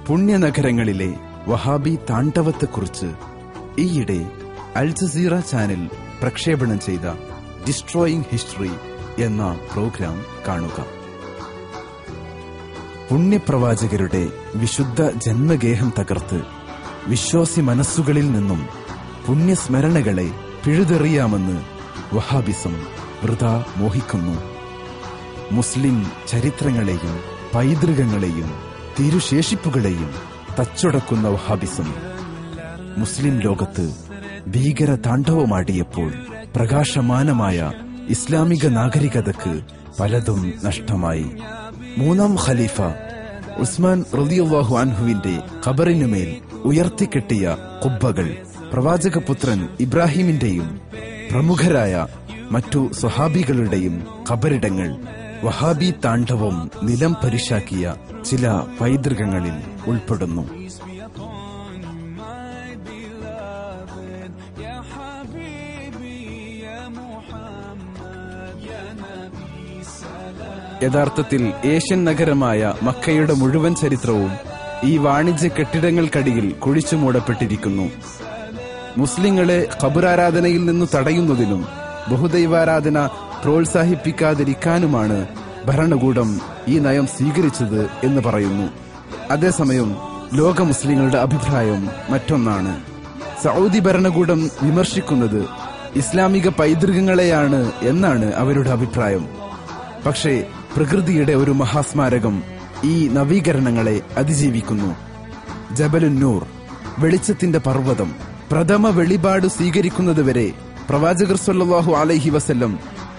പുണ്യനഗരങ്ങളിലെ വഹാബി താണ്ഡവത്തെക്കുറിച്ച് ഈയിടെ അൽ Jazeera channel പ്രക്ഷേപണം ചെയ്ത ഡിസ്ട്രോയിങ് ഹിസ്റ്ററി എന്ന പ്രോഗ്രാം കാണുക. പുണ്യപ്രവാചകരുടെ വിശുദ്ധ ജന്മഗേഹം തകർത്ത് വിശ്വാസി മനസ്സുകളിൽ നിന്നും പുണ്യസ്മരണകളെ പിഴുതെറിയാമെന്ന് വഹാബിസം വൃഥാ മോഹിക്കുന്നു. മുസ്ലിം ചരിത്രങ്ങളെയും പൈതൃകങ്ങളെയും തിരുശേഷിപ്പുകളെയും തച്ചുടക്കുന്ന വഹാബിസം മുസ്ലിം ലോകത്ത് ഭീകര താണ്ഡവമാടിയപ്പോൾ പ്രകാശമാനമായ ഇസ്ലാമിക നാഗരികതയ്ക്ക് പലതും നഷ്ടമായി. മൂന്നാം ഖലീഫ ഉസ്മാൻ റളിയല്ലാഹു അൻഹുവിന്റെ ഖബറിനുമേൽ ഉയർത്തിക്കെട്ടിയ ഖുബ്ബകൾ, പ്രവാചകപുത്രൻ ഇബ്രാഹിമിന്റെയും പ്രമുഖരായ മറ്റു സ്വഹാബികളുടെയും ഖബറിടങ്ങൾ വഹാബി താണ്ഡവം നിലം പരിശാക്കിയ ചില പൈതൃകങ്ങളിൽ ഉൾപ്പെടുന്നു. യഥാർത്ഥത്തിൽ ഏഷ്യൻ നഗരമായ മക്കയുടെ മുഴുവൻ ചരിത്രവും ഈ വാണിജ്യ കെട്ടിടങ്ങൾക്കടിയിൽ കുഴിച്ചു മൂടപ്പെട്ടിരിക്കുന്നു. മുസ്ലിങ്ങളെ ഖബറാരാധനയിൽ നിന്ന് തടയുന്നതിനും ബഹുദൈവാരാധന പ്രോത്സാഹിപ്പിക്കാതിരിക്കാനുമാണ് ഭരണകൂടം ഈ നയം സ്വീകരിച്ചത് എന്ന് പറയുന്നു. അതേസമയം ലോക മുസ്ലിങ്ങളുടെ അഭിപ്രായം മറ്റൊന്നാണ്. സൗദി ഭരണകൂടം വിമർശിക്കുന്നത് ഇസ്ലാമിക പൈതൃകങ്ങളെയാണ് എന്നാണ് അവരുടെ അഭിപ്രായം. പക്ഷേ പ്രകൃതിയുടെ ഒരു മഹാസ്മാരകം ഈ നവീകരണങ്ങളെ അതിജീവിക്കുന്നു. ജബലുന്നൂർ, വെളിച്ചത്തിന്റെ പർവ്വതം, പ്രഥമ വെളിപാട് സ്വീകരിക്കുന്നതുവരെ പ്രവാചകർ സല്ലല്ലാഹു അലൈഹി വസല്ലം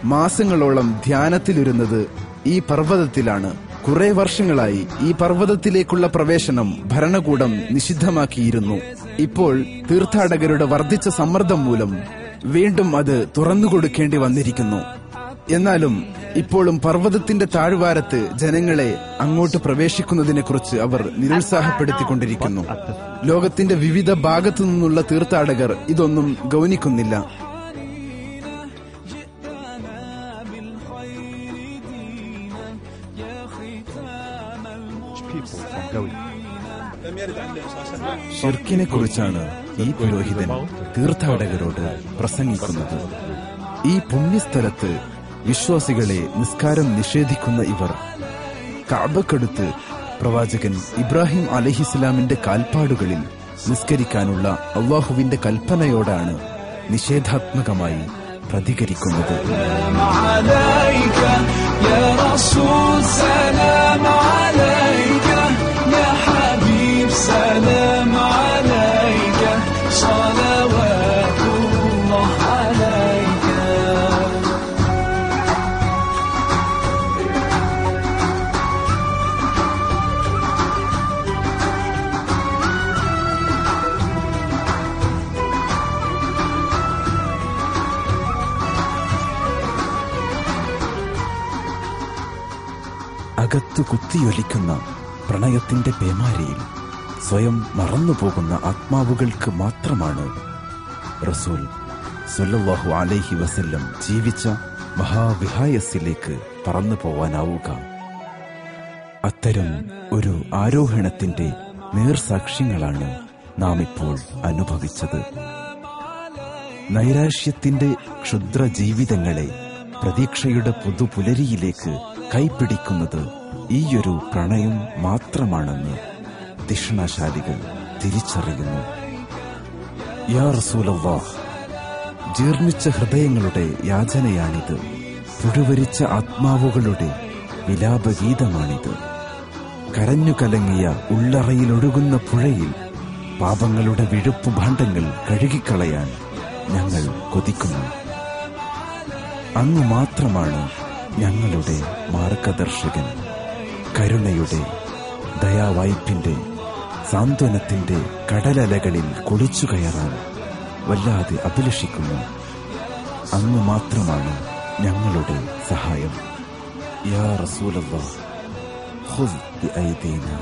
മാസങ്ങളോളം ധ്യാനത്തിലിരുന്നത് ഈ പർവ്വതത്തിലാണ്. കുറെ വർഷങ്ങളായി ഈ പർവ്വതത്തിലേക്കുള്ള പ്രവേശനം ഭരണകൂടം നിഷിദ്ധമാക്കിയിരുന്നു. ഇപ്പോൾ തീർത്ഥാടകരുടെ വർദ്ധിച്ച സമ്മർദ്ദം മൂലം വീണ്ടും അത് തുറന്നുകൊടുക്കേണ്ടി വന്നിരിക്കുന്നു. എന്നാലും ഇപ്പോഴും പർവ്വതത്തിന്റെ താഴ്വാരത്ത് ജനങ്ങളെ അങ്ങോട്ട് പ്രവേശിക്കുന്നതിനെക്കുറിച്ച് അവർ നിരുത്സാഹപ്പെടുത്തിക്കൊണ്ടിരിക്കുന്നു. ലോകത്തിന്റെ വിവിധ ഭാഗത്തു നിന്നുള്ള തീർത്ഥാടകർ ഇതൊന്നും ഗൗനിക്കുന്നില്ല. ഷിർക്കിനെ കുറിച്ചാണ് ഈ പുരോഹിതൻ തീർത്ഥാടകരോട് പ്രസംഗിക്കുന്നത്. ഈ പുണ്യസ്ഥലത്ത് വിശ്വാസികളെ നിസ്കാരം നിഷേധിക്കുന്ന ഇവർ കഅബക്കടുത്ത് പ്രവാചകൻ ഇബ്രാഹിം അലൈഹിസ്സലാമിന്റെ കാൽപ്പാടുകളിൽ നിസ്കരിക്കാനുള്ള അല്ലാഹുവിന്റെ കൽപ്പനയോടാണ് നിഷേധാത്മകമായി പ്രതികരിക്കുന്നത്. അകത്തു കുത്തിയൊലിക്കുന്ന പ്രണയത്തിന്റെ പേമാരിയിൽ സ്വയം മറന്നുപോകുന്ന ആത്മാവുകൾക്ക് മാത്രമാണ് റസൂൽ സല്ലല്ലാഹു അലൈഹി വസല്ലം ജീവിച്ച മഹാവിഹായസിലേക്ക് പറന്നു പോവാനാവുക. അത്തരം ഒരു ആരോഹണത്തിന്റെ നേർസാക്ഷ്യങ്ങളാണ് നാം ഇപ്പോൾ അനുഭവിച്ചത്. നൈരാശ്യത്തിന്റെ ക്ഷുദ്ര ജീവിതങ്ങളെ പ്രതീക്ഷയുടെ പുതുപുലരിയിലേക്ക് കൈപ്പിടിക്കുന്നത് ഈയൊരു പ്രണയം മാത്രമാണെന്ന് തിഷ്ണാശാലികൾ തിരിച്ചറിയുന്നു. യാ റസൂലല്ലാഹ്, ജീർണിച്ച ഹൃദയങ്ങളുടെ യാചനയാണിത്. പുഴുവരിച്ച ആത്മാവുകളുടെ വിലാപഗീതമാണിത്. കരഞ്ഞു കലങ്ങിയ ഉള്ളറയിലൊഴുകുന്ന പുഴയിൽ പാപങ്ങളുടെ വിഴുപ്പു ഭാണ്ഡങ്ങൾ കഴുകിക്കളയാൻ ഞങ്ങൾ കൊതിക്കുന്നു. അങ്ങ് മാത്രമാണ് ഞങ്ങളുടെ മാർഗദർശകൻ. കരുണയുടെ, ദയാവായ്പിന്റെ, സാന്ത്വനത്തിന്റെ കടലലകളിൽ കുളിച്ചു കയറാൻ വല്ലാതെ അഭിലഷിക്കുന്നു. അങ്ങ് മാത്രമാണ് ഞങ്ങളുടെ സഹായം. യാ റസൂലല്ലാഹ്, ഖുദ് ബിഐദീനാ.